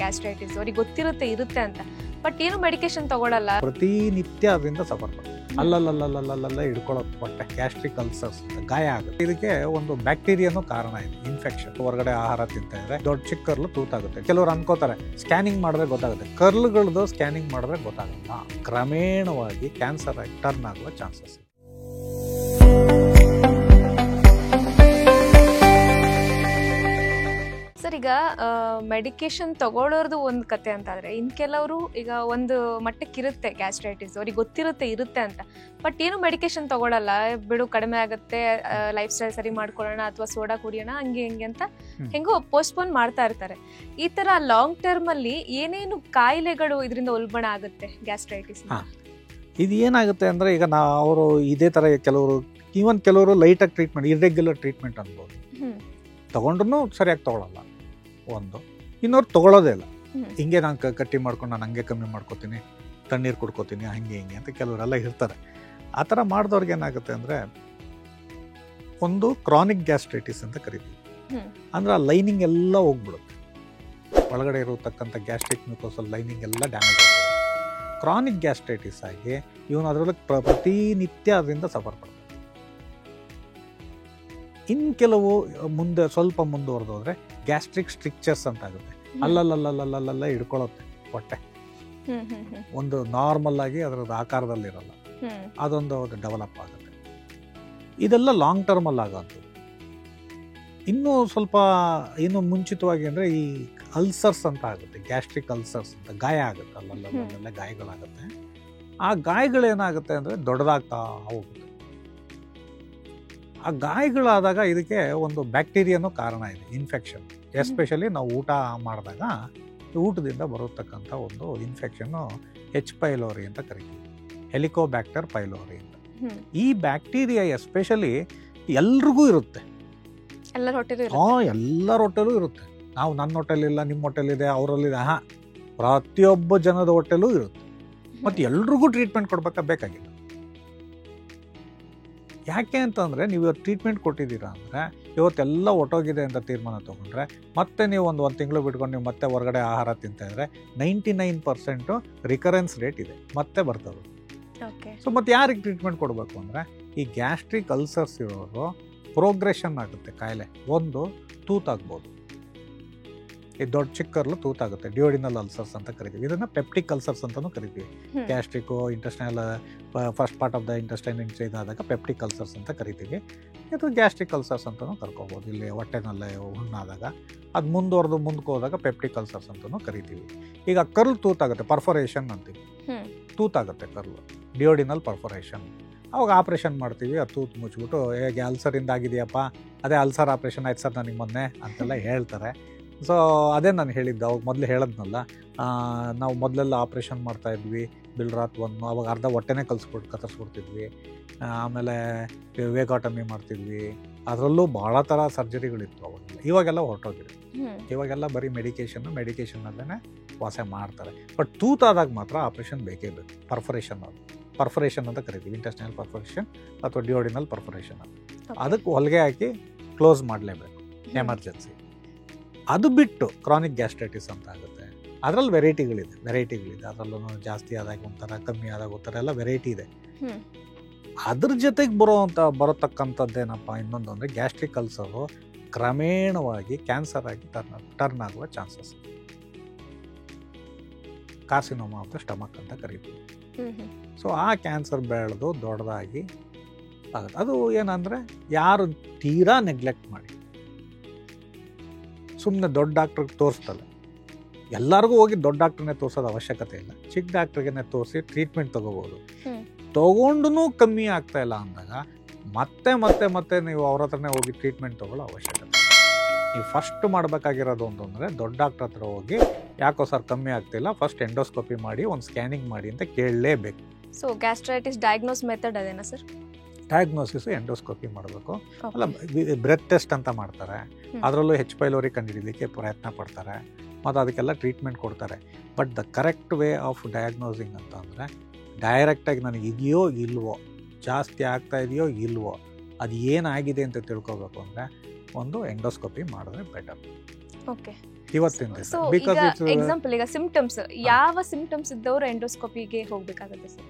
Gastritis ಅವ್ರಿಗೆ ಗೊತ್ತಿರುತ್ತೆ ಇರುತ್ತೆ ಅಂತ, ಬಟ್ ಏನು ಮೆಡಿಕೇಶನ್ ತಗೊಳಲ್ಲ. ಪ್ರತಿನಿತ್ಯ ಅದರಿಂದ ಸಫರ್ ಮಾಡ್ತಾರೆ. ಅಲ್ಲಲ್ಲ ಹಿಡ್ಕೊಳ್ಳೋದು ಹೊಟ್ಟೆ ಗ್ಯಾಸ್ಟ್ರಿಕ್ ಅಲ್ಸರ್ಸ್ ಗಾಯ ಆಗುತ್ತೆ. ಇದಕ್ಕೆ ಒಂದು ಬ್ಯಾಕ್ಟೀರಿಯಾನು ಕಾರಣ ಇದೆ, ಇನ್ಫೆಕ್ಷನ್. ಹೊರಗಡೆ ಆಹಾರ ತಿಂತ ಇದ್ರೆ ದೊಡ್ಡ ಚಿಕ್ಕ ಕರ್ಲು ತೂತಾಗುತ್ತೆ. ಕೆಲವರು ಅನ್ಕೋತಾರೆ ಸ್ಕ್ಯಾನಿಂಗ್ ಮಾಡಿದ್ರೆ ಗೊತ್ತಾಗುತ್ತೆ. ಕರ್ಲ್ಗಳದ್ದು ಸ್ಕ್ಯಾನಿಂಗ್ ಮಾಡಿದ್ರೆ ಗೊತ್ತಾಗಲ್ಲ. ಕ್ರಮೇಣವಾಗಿ ಕ್ಯಾನ್ಸರ್ ಆಗಿ ಟರ್ನ್ ಆಗುವ ಚಾನ್ಸಸ್ ಇದೆ. ಸರ್, ಈಗ ಮೆಡಿಕೇಶನ್ ತಗೊಳ್ಳೋದು ಒಂದು ಕತೆ ಅಂತಾದರೆ, ಇನ್ನು ಕೆಲವರು ಈಗ ಒಂದು ಮಟ್ಟಕ್ಕೆ ಇರುತ್ತೆ ಗ್ಯಾಸ್ಟ್ರೈಟಿಸ್ ಅವ್ರಿಗೆ ಗೊತ್ತಿರುತ್ತೆ ಇರುತ್ತೆ ಅಂತ, ಬಟ್ ಏನು ಮೆಡಿಕೇಶನ್ ತಗೊಳ್ಳಲ್ಲ. ಬಿಡು ಕಡಿಮೆ ಆಗುತ್ತೆ, ಲೈಫ್ ಸ್ಟೈಲ್ ಸರಿ ಮಾಡ್ಕೊಳ್ಳೋಣ ಅಥವಾ ಸೋಡಾ ಕುಡಿಯೋಣ ಹಂಗೆ ಅಂತ ಹೆಂಗೋ ಪೋಸ್ಟ್ಪೋನ್ ಮಾಡ್ತಾ ಇರ್ತಾರೆ. ಈ ಥರ ಲಾಂಗ್ ಟರ್ಮಲ್ಲಿ ಏನೇನು ಕಾಯಿಲೆಗಳು ಇದರಿಂದ ಉಲ್ಬಣ ಆಗುತ್ತೆ ಗ್ಯಾಸ್ಟ್ರೈಟಿಸ್? ಇದು ಏನಾಗುತ್ತೆ ಅಂದರೆ, ಈಗ ಅವರು ಇದೇ ಥರ ಕೆಲವರು ಲೈಟಾಗಿ ಟ್ರೀಟ್ಮೆಂಟ್, ಇರ್ರೆಗ್ಯುಲರ್ ಟ್ರೀಟ್ಮೆಂಟ್ ಅನ್ಬೋದು, ತೊಗೊಂಡ್ರು ಸರಿಯಾಗಿ ತೊಗೊಳಲ್ಲ. ಒಂದು ಇನ್ನೊರು ತೊಗೊಳೋದೇ ಇಲ್ಲ. ಹಿಂಗೆ ನಾನು ಕಟ್ಟಿ ಮಾಡ್ಕೊಂಡು ನಾನು ಹಂಗೆ ಕಮ್ಮಿ ಮಾಡ್ಕೋತೀನಿ, ತಣ್ಣೀರು ಕುಡ್ಕೋತೀನಿ, ಹಂಗೆ ಹಿಂಗೆ ಅಂತ ಕೆಲವರೆಲ್ಲ ಇರ್ತಾರೆ. ಆ ಥರ ಮಾಡಿದವ್ರಿಗೆ ಏನಾಗುತ್ತೆ ಅಂದರೆ, ಒಂದು ಕ್ರಾನಿಕ್ ಗ್ಯಾಸ್ಟ್ರೈಟಿಸ್ ಅಂತ ಕರಿತೀವಿ. ಅಂದರೆ ಆ ಲೈನಿಂಗ್ ಎಲ್ಲ ಹೋಗ್ಬಿಡುತ್ತೆ. ಒಳಗಡೆ ಇರತಕ್ಕಂಥ ಗ್ಯಾಸ್ಟ್ರಿಕ್ ಮ್ಯೂಕೋಸಲ್ ಲೈನಿಂಗ್ ಎಲ್ಲ ಡ್ಯಾಮೇಜ್ ಆಗುತ್ತೆ. ಕ್ರಾನಿಕ್ ಗ್ಯಾಸ್ಟ್ರೈಟಿಸ್ ಆಗಿ ಇವನು ಅದರಲ್ಲಿ ಪ್ರತಿನಿತ್ಯ ಅದರಿಂದ ಸಫರ್ ಪಡ್ತಾರೆ. ಇನ್ನು ಕೆಲವು ಸ್ವಲ್ಪ ಮುಂದುವರೆದೋದ್ರೆ ಗ್ಯಾಸ್ಟ್ರಿಕ್ ಸ್ಟ್ರಿಕ್ಚರ್ಸ್ ಅಂತ ಆಗುತ್ತೆ. ಅಲ್ಲಲ್ಲ ಹಿಡ್ಕೊಳ್ಳುತ್ತೆ ಹೊಟ್ಟೆ. ಒಂದು ನಾರ್ಮಲ್ ಆಗಿ ಅದರದ್ದು ಆಕಾರದಲ್ಲಿರಲ್ಲ, ಅದೊಂದು ಡೆವಲಪ್ ಆಗುತ್ತೆ. ಇದೆಲ್ಲ ಲಾಂಗ್ ಟರ್ಮಲ್ಲಿ ಆಗೋದು. ಇನ್ನು ಮುಂಚಿತವಾಗಿ ಅಂದರೆ ಈ ಅಲ್ಸರ್ಸ್ ಅಂತ ಆಗುತ್ತೆ, ಗ್ಯಾಸ್ಟ್ರಿಕ್ ಅಲ್ಸರ್ಸ್ ಅಂತ ಗಾಯ ಆಗುತ್ತೆ. ಅಲ್ಲಲ್ಲ ಗಾಯಗಳಾಗುತ್ತೆ. ಆ ಗಾಯಗಳೇನಾಗುತ್ತೆ ಅಂದರೆ ದೊಡ್ಡದಾಗ್ತಾ ಹೋಗುತ್ತೆ. ಆ ಗಾಯಗಳಾದಾಗ ಇದಕ್ಕೆ ಒಂದು ಬ್ಯಾಕ್ಟೀರಿಯಾನು ಕಾರಣ ಇದೆ, ಇನ್ಫೆಕ್ಷನ್. ಎಸ್ಪೆಷಲಿ ನಾವು ಊಟ ಮಾಡಿದಾಗ ಊಟದಿಂದ ಬರತಕ್ಕಂಥ ಒಂದು ಇನ್ಫೆಕ್ಷನ್ನು H. ಪೈಲೋರಿ ಅಂತ ಕರಿತೀವಿ, ಹೆಲಿಕೋಬ್ಯಾಕ್ಟರ್ ಪೈಲೋರಿ ಅಂತ. ಈ ಬ್ಯಾಕ್ಟೀರಿಯಾ ಎಸ್ಪೆಷಲಿ ಎಲ್ರಿಗೂ ಇರುತ್ತೆ, ಎಲ್ಲರ ಹೊಟ್ಟೆಲೂ ಇರುತ್ತೆ. ನಾವು ನನ್ನ ಹೊಟ್ಟೆಲಿಲ್ಲ, ನಿಮ್ಮ ಹೊಟ್ಟೆಲಿದೆ, ಅವರಲ್ಲಿದೆ, ಪ್ರತಿಯೊಬ್ಬ ಜನದ ಹೊಟ್ಟೆಲೂ ಇರುತ್ತೆ. ಮತ್ತು ಎಲ್ರಿಗೂ ಟ್ರೀಟ್ಮೆಂಟ್ ಬೇಕಾಗಿಲ್ಲ. ಯಾಕೆ ಅಂತಂದರೆ, ನೀವು ಇವತ್ತು ಟ್ರೀಟ್ಮೆಂಟ್ ಕೊಟ್ಟಿದ್ದೀರಾ ಅಂದರೆ ಇವತ್ತೆಲ್ಲ ಒಟ್ಟೋಗಿದೆ ಅಂತ ತೀರ್ಮಾನ ತೊಗೊಂಡ್ರೆ ಮತ್ತೆ ನೀವು ಒಂದು ತಿಂಗಳು ಬಿಟ್ಕೊಂಡು ನೀವು ಮತ್ತೆ ಹೊರಗಡೆ ಆಹಾರ ತಿಂತಾಯಿದ್ರೆ 99% ರಿಕರೆನ್ಸ್ ರೇಟ್ ಇದೆ, ಮತ್ತೆ ಬರ್ತದೆ. ಸೊ ಮತ್ತೆ ಯಾರಿಗೆ ಟ್ರೀಟ್ಮೆಂಟ್ ಕೊಡಬೇಕು ಅಂದರೆ, ಈ ಗ್ಯಾಸ್ಟ್ರಿಕ್ ಅಲ್ಸರ್ಸ್ ಇರೋರು ಪ್ರೋಗ್ರೆಷನ್ ಆಗುತ್ತೆ ಕಾಯಿಲೆ. ಒಂದು ತೂತಾಗ್ಬೋದು, ಈ ದೊಡ್ಡ ಚಿಕ್ಕರ್ಲು ತೂತಾಗುತ್ತೆ, ಡಿಯೋಡಿನಲ್ ಅಲ್ಸರ್ಸ್ ಅಂತ ಕರಿತೀವಿ. ಇದನ್ನು ಪೆಪ್ಟಿಕ್ ಅಲ್ಸರ್ಸ್ ಅಂತಲೂ ಕರಿತೀವಿ. Gastric intestinal first part of the intestine ಇದಾದಾಗ ಪೆಪ್ಟಿಕ್ ಅಲ್ಸರ್ಸ್ ಅಂತ ಕರಿತೀವಿ. ಇದು ಗ್ಯಾಸ್ಟ್ರಿಕ್ ಅಲ್ಸರ್ಸ್ ಅಂತಲೂ ಕರ್ಕೋಬೋದು. ಇಲ್ಲಿ ಹೊಟ್ಟೆನಲ್ಲೇ ಹುಣ್ಣಾದಾಗ ಅದು ಮುಂದಕ್ಕೆ ಹೋದಾಗ ಪೆಪ್ಟಿಕ್ ಅಲ್ಸರ್ಸ್ ಅಂತಲೂ ಕರಿತೀವಿ. ಈಗ ಕರ್ಲ್ ತೂತಾಗುತ್ತೆ, ಪರ್ಫೊರೇಷನ್ ಅಂತೀವಿ, ತೂತಾಗುತ್ತೆ ಕರ್ಲು, ಡಿಯೋಡಿನಲ್ ಪರ್ಫೊರೇಷನ್. ಅವಾಗ ಆಪ್ರೇಷನ್ ಮಾಡ್ತೀವಿ. ಆ ತೂತು ಮುಚ್ಚಿಬಿಟ್ಟು, ಹೇಗೆ ಅಲ್ಸರಿಂದ ಆಗಿದೆಯಪ್ಪ, ಅದೇ ಅಲ್ಸರ್ ಆಪ್ರೇಷನ್ ಆಯ್ತು ಸರ್ ನನಗೆ ಮೊನ್ನೆ ಅಂತೆಲ್ಲ ಹೇಳ್ತಾರೆ. ಸೊ ಅದೇ ನಾನು ಹೇಳಿದ್ದು, ಅವಾಗ ಮೊದಲು ಹೇಳಿದ್ನಲ್ಲ, ನಾವು ಮೊದಲೆಲ್ಲ ಆಪ್ರೇಷನ್ ಮಾಡ್ತಾಯಿದ್ವಿ, ಬಿಲ್ರಾತ್ ಒಂದು, ಅವಾಗ ಅರ್ಧ ಹೊಟ್ಟೆನೇ ಕತ್ತರಿಸ್ಬಿಡ್ತಿದ್ವಿ. ಆಮೇಲೆ ವೇಗಾಟಮಿ ಮಾಡ್ತಿದ್ವಿ. ಅದರಲ್ಲೂ ಭಾಳ ಥರ ಸರ್ಜರಿಗಳಿತ್ತು ಅವಾಗೆಲ್ಲ. ಇವಾಗೆಲ್ಲ ಹೊರಟೋಗಿದೆ. ಇವಾಗೆಲ್ಲ ಬರೀ ಮೆಡಿಕೇಷನ್ನಲ್ಲೇ ವಾಸ ಮಾಡ್ತಾರೆ. ಬಟ್ ತೂತಾದಾಗ ಮಾತ್ರ ಆಪ್ರೇಷನ್ ಬೇಕೇ ಬೇಕು. ಪರ್ಫೊರೇಷನ್ ಅಂತ ಕರಿತೀವಿ, ಇಂಟೆಸ್ಟೈನಲ್ ಪರ್ಫೊರೇಷನ್ ಅಥವಾ ಡಿಯೋಡಿನಲ್ ಪರ್ಫೊರೇಷನ್ ಅಂತ. ಅದಕ್ಕೆ ಹೊಲಿಗೆ ಹಾಕಿ ಕ್ಲೋಸ್ ಮಾಡಲೇಬೇಕು, ಎಮರ್ಜೆನ್ಸಿ. ಅದು ಬಿಟ್ಟು ಕ್ರಾನಿಕ್ ಗ್ಯಾಸ್ಟ್ರೈಟಿಸ್ ಅಂತ ಆಗುತ್ತೆ. ಅದರಲ್ಲಿ ವೆರೈಟಿಗಳಿದೆ. ಅದರಲ್ಲೂ ಜಾಸ್ತಿ ಆದಾಗ ಒಂಥರ, ಕಮ್ಮಿ ಆದಾಗ ಒಂಥರ ಎಲ್ಲ ವೆರೈಟಿ ಇದೆ. ಅದ್ರ ಜೊತೆಗೆ ಬರತಕ್ಕಂಥದ್ದೇನಪ್ಪ ಇನ್ನೊಂದು ಅಂದರೆ, ಗ್ಯಾಸ್ಟ್ರಿಕ್ ಅಲ್ಸರು ಕ್ರಮೇಣವಾಗಿ ಕ್ಯಾನ್ಸರ್ ಆಗಿ ಟರ್ನ್ ಆಗುವ chances. Carcinoma of the stomach ಅಂತ ಕರಿತೀವಿ. ಸೊ ಆ ಕ್ಯಾನ್ಸರ್ ಬೆಳೆದು ದೊಡ್ಡದಾಗಿ ಆಗುತ್ತೆ. ಅದು ಏನಂದರೆ, ಯಾರು ತೀರಾ ನೆಗ್ಲೆಕ್ಟ್ ಮಾಡಿ ಸುಮ್ಮನೆ ದೊಡ್ಡ ಡಾಕ್ಟ್ರಿಗೆ ತೋರಿಸ್ತಲ್ಲ. ಎಲ್ಲರಿಗೂ ಹೋಗಿ ದೊಡ್ಡ ಡಾಕ್ಟ್ರನ್ನೇ ತೋರಿಸೋದು ಅವಶ್ಯಕತೆ ಇಲ್ಲ, ಚಿಕ್ಕ ಡಾಕ್ಟ್ರಿಗೇ ತೋರಿಸಿ ಟ್ರೀಟ್ಮೆಂಟ್ ತೊಗೋಬೋದು. ತೊಗೊಂಡು ಕಮ್ಮಿ ಆಗ್ತಾ ಇಲ್ಲ ಅಂದಾಗ ಮತ್ತೆ ನೀವು ಅವ್ರ ಹತ್ರನೇ ಹೋಗಿ ಟ್ರೀಟ್ಮೆಂಟ್ ತೊಗೊಳ್ಳೋ ಅವಶ್ಯಕತೆ. ನೀವು ಫಸ್ಟ್ ಮಾಡಬೇಕಾಗಿರೋದು ಅಂತಂದರೆ, ದೊಡ್ಡ ಡಾಕ್ಟ್ರ್ ಹತ್ರ ಹೋಗಿ, ಯಾಕೋ ಸರ್ ಕಮ್ಮಿ ಆಗ್ತಿಲ್ಲ, ಫಸ್ಟ್ ಎಂಡೋಸ್ಕೋಪಿ ಮಾಡಿ ಒಂದು ಸ್ಕ್ಯಾನಿಂಗ್ ಮಾಡಿ ಅಂತ ಕೇಳಲೇಬೇಕು. ಸೊ ಗ್ಯಾಸ್ಟ್ರೈಟಿಸ್ ಡಯಾಗ್ನೋಸ್ ಮೆಥಡ್ ಅದೇನಾ ಸರ್? ಡಯಾಗ್ನೋಸಿಸು ಎಂಡೋಸ್ಕೋಪಿ ಮಾಡಬೇಕು. ಅಲ್ಲ, ಬ್ರೆತ್ ಟೆಸ್ಟ್ ಅಂತ ಮಾಡ್ತಾರೆ, ಅದರಲ್ಲೂ H. ಪೈಲೋರಿ ಕಂಡುಹಿಡಿಯಲಿಕ್ಕೆ ಪ್ರಯತ್ನ ಪಡ್ತಾರೆ, ಮತ್ತು ಅದಕ್ಕೆಲ್ಲ ಟ್ರೀಟ್ಮೆಂಟ್ ಕೊಡ್ತಾರೆ. But the correct way of diagnosing ಅಂತ ಅಂದರೆ, ಡೈರೆಕ್ಟಾಗಿ ನನಗೆ ಇದೆಯೋ ಇಲ್ವೋ, ಜಾಸ್ತಿ ಆಗ್ತಾ ಇದೆಯೋ ಇಲ್ವೋ, ಅದು ಏನಾಗಿದೆ ಅಂತ ತಿಳ್ಕೊಬೇಕು ಅಂದರೆ ಒಂದು ಎಂಡೋಸ್ಕೋಪಿ ಮಾಡಿದ್ರೆ ಬೆಟರ್. ಓಕೆ. ಇವತ್ತಿನ ದಿವಸ ಸೊ ಬಿಕಾಸ್ ಈಗ ಇಟ್ಸ್ ಎಕ್ಸಾಂಪಲ್ ಈಗ ಸಿಂಪ್ಟಮ್ಸ್ ಯಾವ ಸಿಂಪ್ಟಮ್ಸ್ ಇದ್ದವರು ಎಂಡೋಸ್ಕೋಪಿಗೆ ಹೋಗ್ಬೇಕಾಗುತ್ತೆ ಸರ್?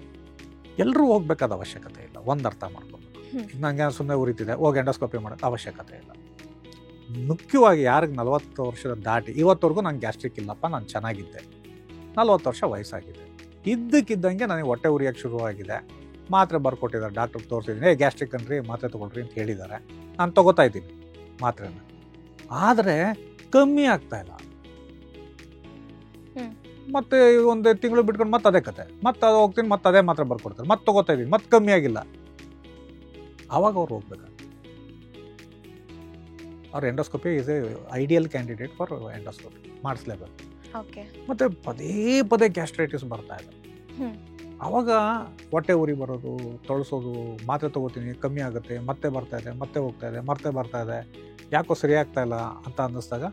ಎಲ್ಲರೂ ಹೋಗ್ಬೇಕಾದ ಅವಶ್ಯಕತೆ ಇಲ್ಲ. ಒಂದು ಅರ್ಥ ಮಾಡ್ಕೊಬೇಕು. ಈಗ ನಂಗೆ ಸುಮ್ಮನೆ ಉರಿತಿದೆ ಹೋಗಿ ಎಂಡೋಸ್ಕೋಪಿ ಮಾಡೋಕ್ಕೆ ಅವಶ್ಯಕತೆ ಇಲ್ಲ. ಮುಖ್ಯವಾಗಿ ಯಾರಿಗೆ 40 ವರ್ಷದ ದಾಟಿ ಇವತ್ತವರೆಗೂ ನಂಗೆ ಗ್ಯಾಸ್ಟ್ರಿಕ್ ಇಲ್ಲಪ್ಪ, ನಾನು ಚೆನ್ನಾಗಿದ್ದೆ, 40 ವರ್ಷ ವಯಸ್ಸಾಗಿದೆ, ಇದ್ದಕ್ಕಿದ್ದಂಗೆ ನನಗೆ ಹೊಟ್ಟೆ ಉರಿಯೋಕ್ಕೆ ಶುರುವಾಗಿದೆ, ಮಾತ್ರೆ ಬರ್ಕೊಟ್ಟಿದ್ದಾರೆ, ಡಾಕ್ಟರ್ ತೋರಿಸಿದ್ದೀನಿ, ಗ್ಯಾಸ್ಟ್ರಿಕ್ ಅನ್ರಿ ಮಾತ್ರೆ ತೊಗೊಳ್ರಿ ಅಂತ ಹೇಳಿದ್ದಾರೆ, ನಾನು ತೊಗೋತಾ ಇದ್ದೀನಿ ಮಾತ್ರೆನ, ಆದರೆ ಕಮ್ಮಿ ಆಗ್ತಾ ಇಲ್ಲ. ಮತ್ತೆ ಒಂದು ತಿಂಗಳು ಬಿಟ್ಕೊಂಡು ಮತ್ತೆ ಅದೇ ಕತೆ, ಮತ್ತೆ ಅದು ಹೋಗ್ತೀನಿ, ಮತ್ತೆ ಅದೇ ಮಾತ್ರೆ ಬರ್ಕೊಡ್ತಾರೆ, ಮತ್ತೆ ತೊಗೋತಾ ಇದ್ದೀನಿ, ಮತ್ತೆ ಕಮ್ಮಿ ಆಗಿಲ್ಲ. ಆವಾಗ ಅವ್ರು ಹೋಗ್ಬೇಕು. ಅವ್ರ endoscopy is a ideal candidate for endoscopy ಮಾಡಿಸ್ಲೇಬೇಕು. ಮತ್ತೆ ಪದೇ ಪದೇ ಗ್ಯಾಸ್ಟ್ರೈಟಿಸ್ ಬರ್ತಾ ಇದೆ, ಆವಾಗ ಹೊಟ್ಟೆ ಉರಿ ಬರೋದು, ತೊಳಸೋದು, ಮಾತ್ರೆ ತೊಗೋತೀನಿ ಕಮ್ಮಿ ಆಗುತ್ತೆ, ಮತ್ತೆ ಬರ್ತಾ ಇದೆ, ಮತ್ತೆ ಹೋಗ್ತಾ ಇದೆ, ಮತ್ತೆ ಬರ್ತಾ ಇದೆ, ಯಾಕೋ ಸರಿ ಆಗ್ತಾ ಇಲ್ಲ ಅಂತ ಅನ್ನಿಸ್ದಾಗ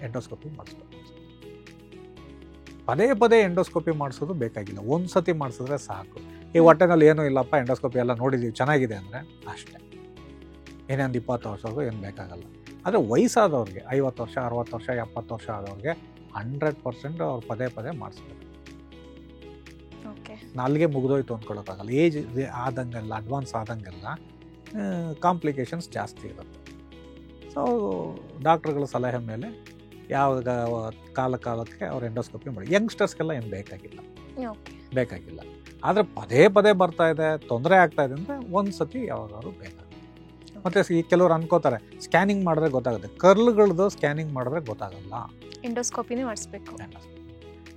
ಎಂಡೋಸ್ಕೋಪಿ ಮಾಡಿಸ್ಬೇಕು. ಪದೇ ಪದೇ ಎಂಡೋಸ್ಕೋಪಿ ಮಾಡಿಸೋದು ಬೇಕಾಗಿಲ್ಲ, ಒಂದು ಸತಿ ಮಾಡಿಸಿದ್ರೆ ಸಾಕು. ಈ ಹೊಟ್ಟೆನಲ್ಲಿ ಏನೂ ಇಲ್ಲಪ್ಪ, ಎಂಡೋಸ್ಕೋಪಿ ಎಲ್ಲ ನೋಡಿದ್ದೀವಿ ಚೆನ್ನಾಗಿದೆ ಅಂದರೆ ಅಷ್ಟೇ, ಏನೇನು 20 ವರ್ಷವರೆಗೂ ಏನು ಬೇಕಾಗಲ್ಲ. ಆದರೆ ವಯಸ್ಸಾದವ್ರಿಗೆ 50 ವರ್ಷ 60 ವರ್ಷ 70 ವರ್ಷ ಆದವ್ರಿಗೆ 100% ಅವ್ರು ಪದೇ ಪದೇ ಮಾಡಿಸ್ಬೇಕು. ನಾಲ್ಗೆ ಮುಗಿದೋಯ್ತು ಅಂದ್ಕೊಳ್ಳೋಕ್ಕಾಗಲ್ಲ. ಏಜ್ ಆದಂಗೆಲ್ಲ ಅಡ್ವಾನ್ಸ್ ಆದಂಗೆಲ್ಲ ಕಾಂಪ್ಲಿಕೇಶನ್ಸ್ ಜಾಸ್ತಿ ಇರುತ್ತೆ. ಸೊ ಡಾಕ್ಟ್ರುಗಳ ಸಲಹೆ ಮೇಲೆ ಯಾವಾಗ ಕಾಲಕ್ಕೆ ಅವ್ರು ಎಂಡೋಸ್ಕೋಪಿ ಮಾಡಿ. ಯಂಗ್ಸ್ಟರ್ಸ್ಗೆಲ್ಲ ಏನು ಬೇಕಾಗಿಲ್ಲ. ಆದರೆ ಪದೇ ಪದೇ ಬರ್ತಾ ಇದೆ, ತೊಂದರೆ ಆಗ್ತಾ ಇದೆ ಅಂದರೆ ಒಂದು ಸತಿ ಯಾವಾಗಾದ್ರು ಬೇಕಾಗುತ್ತೆ. ಮತ್ತು ಈ ಕೆಲವರು ಅನ್ಕೋತಾರೆ ಸ್ಕ್ಯಾನಿಂಗ್ ಮಾಡಿದ್ರೆ ಗೊತ್ತಾಗುತ್ತೆ, ಕರ್ಲ್ಗಳದ್ದು ಸ್ಕ್ಯಾನಿಂಗ್ ಮಾಡಿದ್ರೆ ಗೊತ್ತಾಗಲ್ಲ, ಎಂಡೋಸ್ಕೋಪಿನೇ ಮಾಡಿಸ್ಬೇಕು.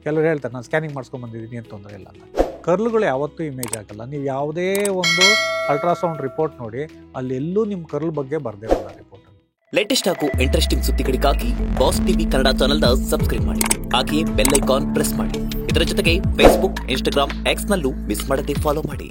ಕೆಲವರು ಹೇಳ್ತಾರೆ ನಾನು ಸ್ಕ್ಯಾನಿಂಗ್ ಮಾಡಿಸ್ಕೊಂಡ್ಬಂದಿದ್ದೀನಿ ಏನು ತೊಂದರೆ ಇಲ್ಲ ಅಂತ. ಕರ್ಲ್ಗಳು ಯಾವತ್ತೂ ಇಮೇಜ್ ಆಗಲ್ಲ. ನೀವು ಯಾವುದೇ ಒಂದು ಅಲ್ಟ್ರಾಸೌಂಡ್ ರಿಪೋರ್ಟ್ ನೋಡಿ, ಅಲ್ಲಿ ಎಲ್ಲೂ ನಿಮ್ಮ ಕರ್ಲ್ ಬಗ್ಗೆ ಬರ್ದಿರಲ್ಲ ರಿಪೋರ್ಟ್. ಲೇಟೆಸ್ಟ್ ಹಾಗೂ ಇಂಟ್ರೆಸ್ಟಿಂಗ್ ಸುದ್ದಿಗಳಿಗಾಗಿ ಬಾಸ್ ಟಿವಿ ಕನ್ನಡ ಚಾನೆಲ್ನ ಸಬ್ಸ್ಕ್ರೈಬ್ ಮಾಡಿ, ಹಾಗೆಯೇ ಬೆಲ್ ಐಕಾನ್ ಪ್ರೆಸ್ ಮಾಡಿ. ಇದರ ಜೊತೆಗೆ ಫೇಸ್ಬುಕ್, ಇನ್ಸ್ಟಾಗ್ರಾಮ್, ಎಕ್ಸ್ ನಲ್ಲೂ ಮಿಸ್ ಮಾಡದೆ ಫಾಲೋ ಮಾಡಿ.